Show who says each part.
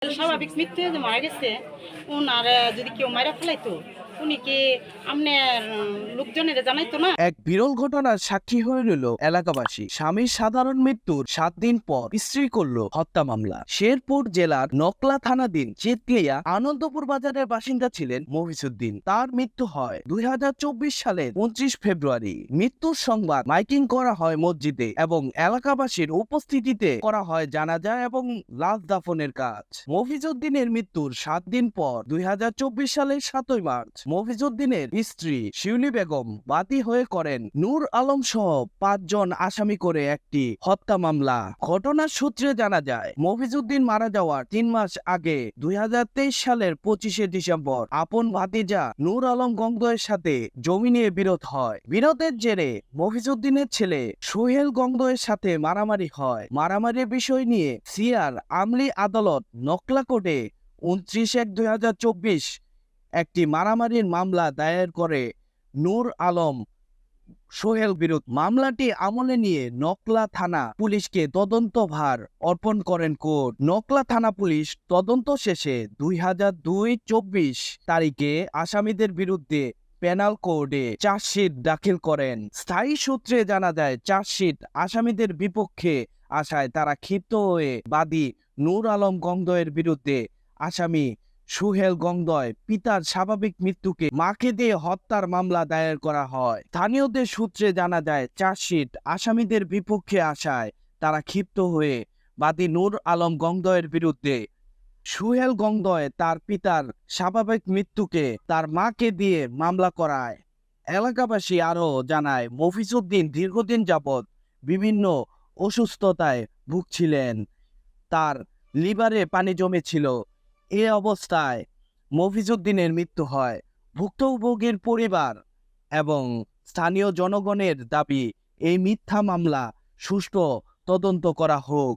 Speaker 1: স্বাভাবিক মৃত্যু যে মারা গেছে উনার যদি কেউ মারা ফেলাইতো উনি কি আপনার লোকজনের জানাইতো না।
Speaker 2: এক বিরল ঘটনার সাক্ষী হয়ে রইল এলাকাবাসী। স্বামীর সাধারণ মৃত্যুর 7 দিন পর স্ত্রী করল হত্যা মামলা। শেরপুর জেলার নকলা থানাধীন চিতলিয়া আনন্দপুর বাজারের বাসিন্দা ছিলেন মফিজউদ্দিন। তার মৃত্যু হয় 2024 সালের 29 ফেব্রুয়ারি। মৃত্যুর সংবাদ মাইকিং করা হয় মসজিদে এবং এলাকাবাসীর উপস্থিতিতে করা হয় জানাজা এবং লাশ দাফনের কাজ। মফিজউদ্দিনের মৃত্যুর 7 দিন পর 2024 সালের 7 মার্চ মফিজউদ্দিনের স্ত্রী শিউলি বেগম বাদী হয়ে করেন নূর আলম সহ 5 জন আসামি করে একটি হত্যা মামলা। ঘটনার সূত্রে জানা যায় মফিজউদ্দিন মারা যাওয়ার 3 মাস আগে 2023 সালের 25শে ডিসেম্বর আপন ভাতিজা নূর আলম গঙ্গয়ের সাথে জমি নিয়ে বিরোধ হয়। বিরোধের জেরে মফিজউদ্দিনের ছেলে সোহেল গঙ্গয়ের সাথে মারামারি হয়। মারামারির বিষয় নিয়ে সিআর আমলি আদালত নকলা কোর্টে 29/1/2024 একটি মারামারির মামলা দায়ের করে নূর আলম সোহেল বিরুদ্ধে। মামলাটি আমলে নিয়ে নকলা থানা পুলিশকে তদন্তভার অর্পণ করেন কোর্ট। নকলা থানা পুলিশ তদন্ত শেষে 2002-24 তারিখে আসামিদের বিরুদ্ধে পেনাল কোডে চার্জশিট দাখিল করেন। স্থায়ী সূত্রে জানা যায় চার্জশিট আসামিদের বিপক্ষে আসায় তারা ক্ষিপ্ত হয়ে বাদী নূর আলম গঙ্গয়ের বিরুদ্ধে আসামি সোহেল গঙ্গয় পিতার স্বাভাবিক মৃত্যুকে মাকে দিয়ে হত্যার মামলা দায়ের করা হয়। স্থানীয়দের সূত্রে জানা যায় চার্জশিট আসামিদের বিপক্ষে আসায় তারা ক্ষিপ্ত হয়ে বাদী নূর আলম গঙ্গয়ের বিরুদ্ধে সোহেল গঙ্গয় তার পিতার স্বাভাবিক মৃত্যুকে তার মাকে দিয়ে মামলা করায়। এলাকাবাসী আরও জানায় মফিজউদ্দিন দীর্ঘদিন যাবৎ বিভিন্ন অসুস্থতায় ভুগছিলেন। তার লিভারে পানি জমেছিল। এ অবস্থায় মফিজউদ্দিনের মৃত্যু হয়। ভুক্তভোগীর পরিবার এবং স্থানীয় জনগণের দাবি এই মিথ্যা মামলা সুষ্ঠু তদন্ত করা হোক।